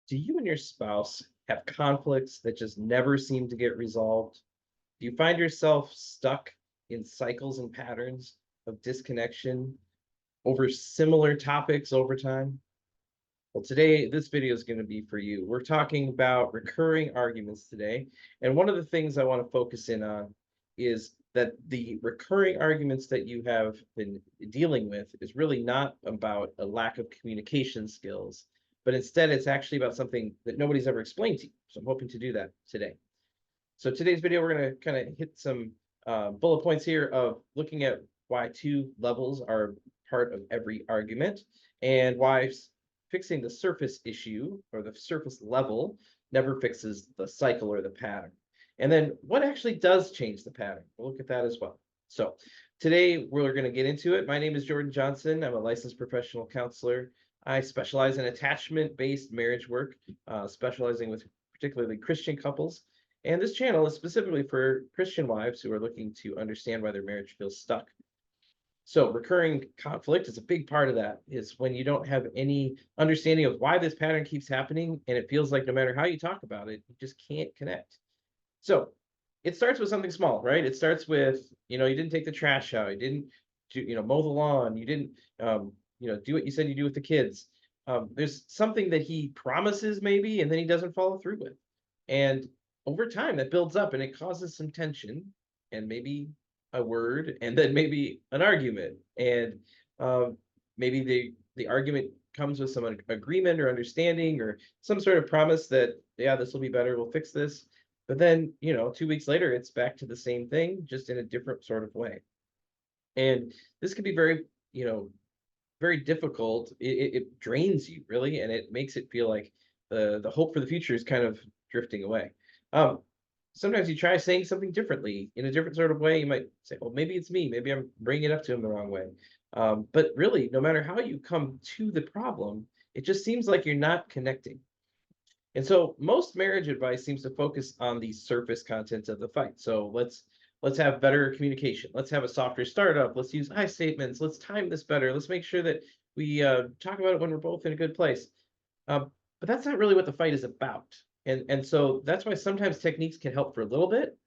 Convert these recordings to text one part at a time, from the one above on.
Do you and your spouse have conflicts that just never seem to get resolved? Do you find yourself stuck in cycles and patterns of disconnection over similar topics over time? Well, today, this video is going to be for you. We're talking about recurring arguments today. And one of the things I want to focus in on is that the recurring arguments that you have been dealing with is really not about a lack of communication skills, but instead it's actually about something that nobody's ever explained to you. So I'm hoping to do that today. So today's video, we're going to kind of hit some bullet points here of looking at why two levels are part of every argument and why fixing the surface issue or the surface level never fixes the cycle or the pattern. And then what actually does change the pattern? We'll look at that as well. So today we're going to get into it. My name is Jordan Johnson. I'm a licensed professional counselor. I specialize in attachment-based marriage work, specializing with particularly Christian couples. And this channel is specifically for Christian wives who are looking to understand why their marriage feels stuck. So recurring conflict is a big part of that, is when you don't have any understanding of why this pattern keeps happening, and it feels like no matter how you talk about it, you just can't connect. So it starts with something small, right? It starts with, you didn't take the trash out, you didn't mow the lawn, you didn't, do what you said you do with the kids. There's something that he promises maybe, and then he doesn't follow through with. And over time, that builds up and it causes some tension and maybe a word and then maybe an argument. And maybe the argument comes with some agreement or understanding or some sort of promise that, yeah, this will be better, we'll fix this. But then, 2 weeks later, it's back to the same thing, just in a different sort of way. And this can be very, very difficult. It drains you really, and it makes it feel like the hope for the future is kind of drifting away. Um, Sometimes you try saying something differently in a different sort of way. You might say, well, maybe it's me. Maybe I'm bringing it up to him the wrong way. But really, no matter how you come to the problem, it just seems like you're not connecting. And so most marriage advice seems to focus on the surface contents of the fight. So let's have better communication. Let's have a softer startup. Let's use I statements. Let's time this better. Let's make sure that we talk about it when we're both in a good place. Uh, but that's not really what the fight is about. And so that's why sometimes techniques can help for a little bit,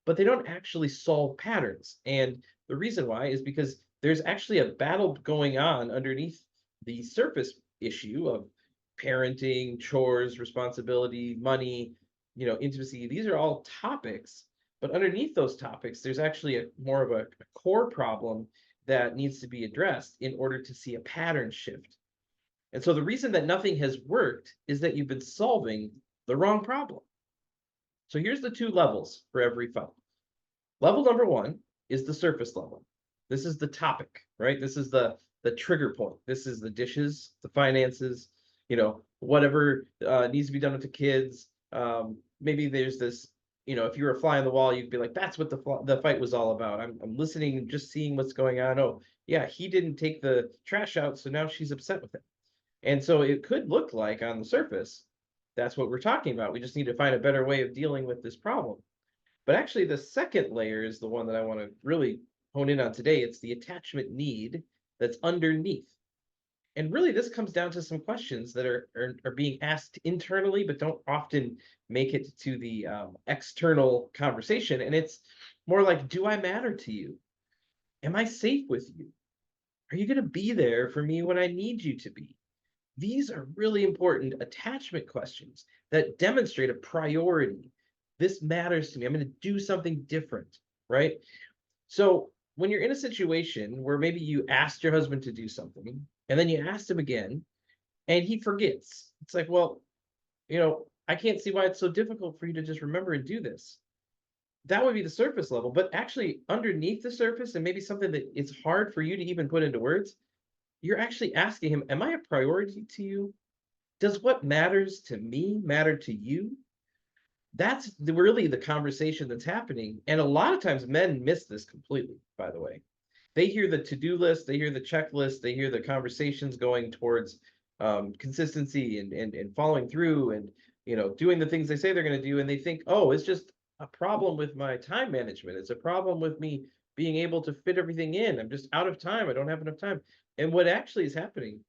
but they don't actually solve patterns. And the reason why is because there's actually a battle going on underneath the surface issue of parenting, chores, responsibility, money, intimacy. These are all topics, but underneath those topics, there's actually a more of a core problem that needs to be addressed in order to see a pattern shift. And so the reason that nothing has worked is that you've been solving the wrong problem. So here's the two levels for every fight. Level number one is the surface level. This is the topic, right? This is the trigger point. This is the dishes, the finances, whatever needs to be done with the kids. Maybe there's this, if you were a fly on the wall, you'd be like, that's what the fight was all about. I'm listening and just seeing what's going on. Oh, yeah, he didn't take the trash out, so now she's upset with him. And so it could look like on the surface, that's what we're talking about. We just need to find a better way of dealing with this problem. But actually, the second layer is the one that I want to really hone in on today. It's the attachment need that's underneath. And really, this comes down to some questions that are being asked internally, but don't often make it to the external conversation. And it's more like, do I matter to you? Am I safe with you? Are you going to be there for me when I need you to be? These are really important attachment questions that demonstrate a priority. This matters to me. I'm going to do something different, right? So when you're in a situation where maybe you asked your husband to do something and then you asked him again and he forgets, it's like, well, I can't see why it's so difficult for you to just remember and do this. That would be the surface level, but actually underneath the surface, and maybe something that it's hard for you to even put into words, you're actually asking him, am I a priority to you? Does what matters to me matter to you? That's really the conversation that's happening. And a lot of times men miss this completely, by the way. They hear the to-do list, they hear the checklist, they hear the conversations going towards consistency and following through and doing the things they say they're going to do, and they think, oh, it's just a problem with my time management. It's a problem with me being able to fit everything in. I'm just out of time. I don't have enough time. And what actually is happening,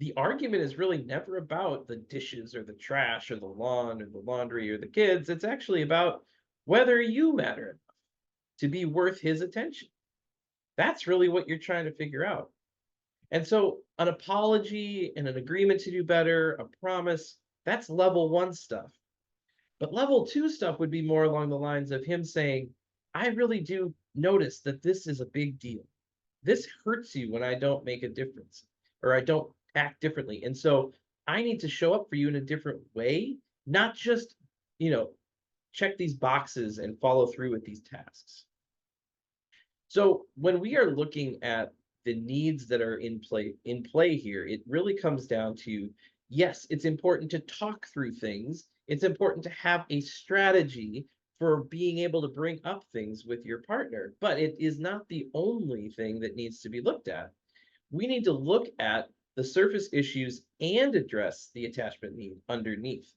the argument is really never about the dishes or the trash or the lawn or the laundry or the kids. It's actually about whether you matter enough to be worth his attention. That's really what you're trying to figure out. And so, an apology and an agreement to do better, a promise, that's level one stuff. But level two stuff would be more along the lines of him saying, I really do notice that this is a big deal. This hurts you when I don't make a difference or I don't act differently. And so I need to show up for you in a different way, not just, you know, check these boxes and follow through with these tasks. So when we are looking at the needs that are in play here, it really comes down to, yes, it's important to talk through things. It's important to have a strategy for being able to bring up things with your partner, but it is not the only thing that needs to be looked at. We need to look at the surface issues and address the attachment need underneath,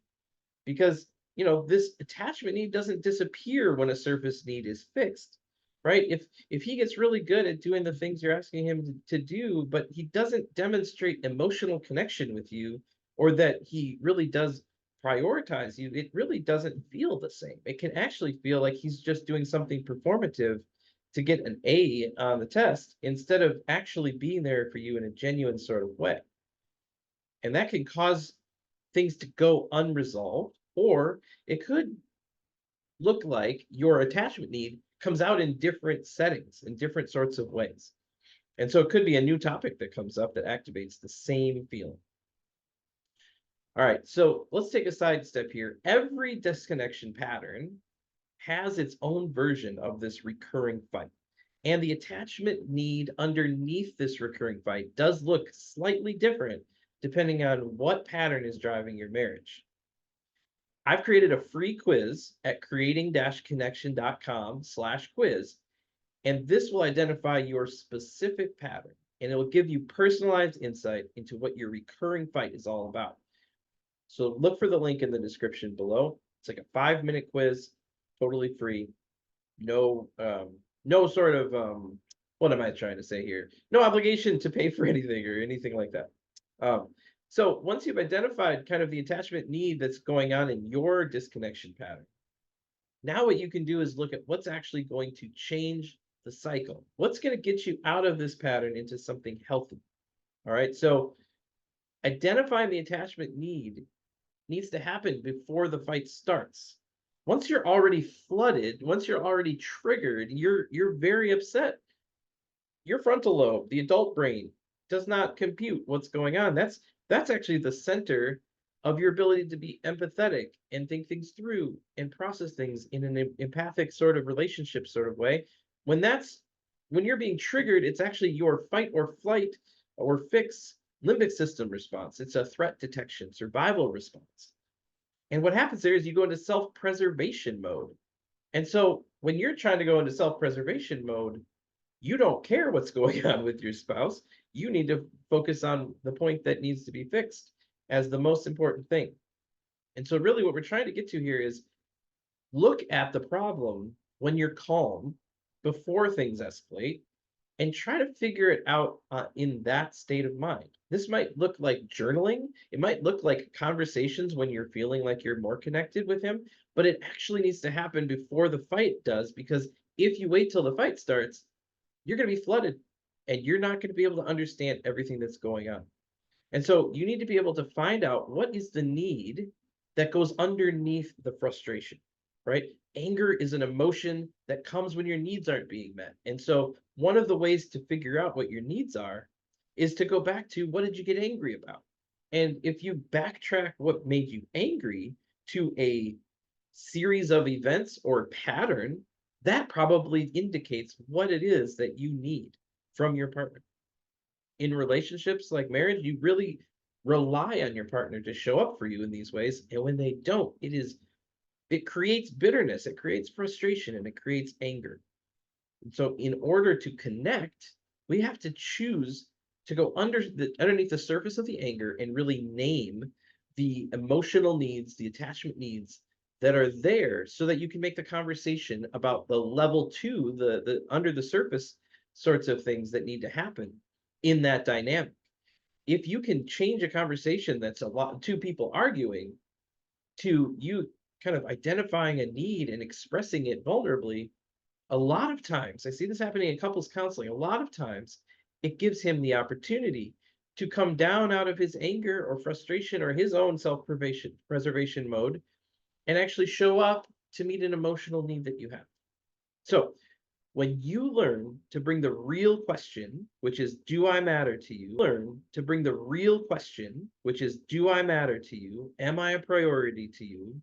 because this attachment need doesn't disappear when a surface need is fixed, right? If he gets really good at doing the things you're asking him to do, but he doesn't demonstrate emotional connection with you, or that he really does prioritize you, it really doesn't feel the same. It can actually feel like he's just doing something performative to get an A on the test instead of actually being there for you in a genuine sort of way. And that can cause things to go unresolved, or it could look like your attachment need comes out in different settings, in different sorts of ways. And so it could be a new topic that comes up that activates the same feeling. All right, so let's take a side step here. Every disconnection pattern has its own version of this recurring fight. And the attachment need underneath this recurring fight does look slightly different depending on what pattern is driving your marriage. I've created a free quiz at creating-connection.com/quiz, and this will identify your specific pattern, and it will give you personalized insight into what your recurring fight is all about. So look for the link in the description below. It's like a 5-minute quiz, totally free. No, no sort of, what am I trying to say here? No obligation to pay for anything or anything like that. So once you've identified kind of the attachment need that's going on in your disconnection pattern, now what you can do is look at what's actually going to change the cycle. What's going to get you out of this pattern into something healthy? All right. So identifying the attachment need needs to happen before the fight starts. Once you're already flooded, once you're already triggered, you're very upset. Your frontal lobe, the adult brain, does not compute what's going on. That's actually the center of your ability to be empathetic and think things through and process things in an empathic sort of relationship sort of way. When you're being triggered, it's actually your fight or flight or fix limbic system response. It's a threat detection, survival response. And what happens there is you go into self-preservation mode. And so when you're trying to go into self-preservation mode, you don't care what's going on with your spouse. You need to focus on the point that needs to be fixed as the most important thing. And so really what we're trying to get to here is look at the problem when you're calm before things escalate and try to figure it out in that state of mind. This might look like journaling. It might look like conversations when you're feeling like you're more connected with him, but it actually needs to happen before the fight does, because if you wait till the fight starts, you're going to be flooded and you're not going to be able to understand everything that's going on. And so you need to be able to find out what is the need that goes underneath the frustration, right? Anger is an emotion that comes when your needs aren't being met. And so one of the ways to figure out what your needs are is to go back to, what did you get angry about? And if you backtrack what made you angry to a series of events or pattern, that probably indicates what it is that you need from your partner. In relationships like marriage, you really rely on your partner to show up for you in these ways. And when they don't, it creates bitterness, it creates frustration, and it creates anger. And so in order to connect, we have to choose to go underneath the surface of the anger and really name the emotional needs, the attachment needs that are there, so that you can make the conversation about the level two, the under the surface sorts of things that need to happen in that dynamic. if you can change a conversation that's two people arguing to you kind of identifying a need and expressing it vulnerably, a lot of times, I see this happening in couples counseling, a lot of times it gives him the opportunity to come down out of his anger or frustration or his own self-preservation mode and actually show up to meet an emotional need that you have. So when you learn to bring the real question, which is, do I matter to you? Learn to bring the real question, which is, do I matter to you? Am I a priority to you?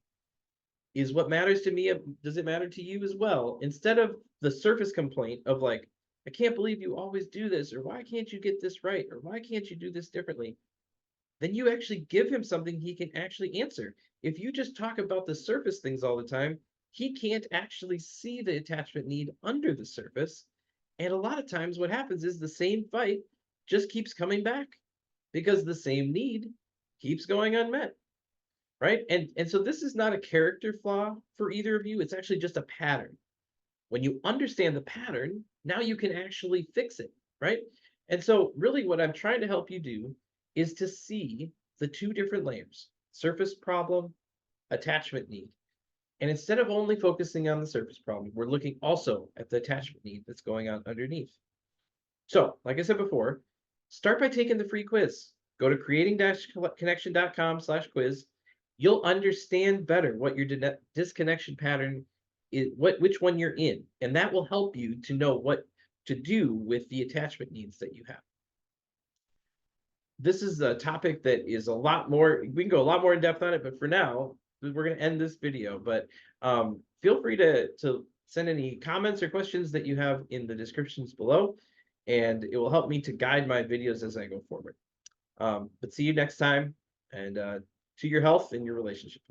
Is what matters to me, does it matter to you as well? Instead of the surface complaint of like, I can't believe you always do this, or why can't you get this right, or why can't you do this differently? Then you actually give him something he can actually answer. If you just talk about the surface things all the time, he can't actually see the attachment need under the surface. And a lot of times what happens is the same fight just keeps coming back because the same need keeps going unmet. Right. And so this is not a character flaw for either of you. It's actually just a pattern. When you understand the pattern, now you can actually fix it. Right. And so really what I'm trying to help you do is to see the two different layers: surface problem, attachment need. And instead of only focusing on the surface problem, we're looking also at the attachment need that's going on underneath. So, like I said before, start by taking the free quiz. Go to creating-connection.com/quiz. You'll understand better what your disconnection pattern is, which one you're in, and that will help you to know what to do with the attachment needs that you have. This is a topic that is a lot more, we can go a lot more in depth on it, but for now, we're going to end this video. But feel free to send any comments or questions that you have in the descriptions below, and it will help me to guide my videos as I go forward. But see you next time, and to your health and your relationship.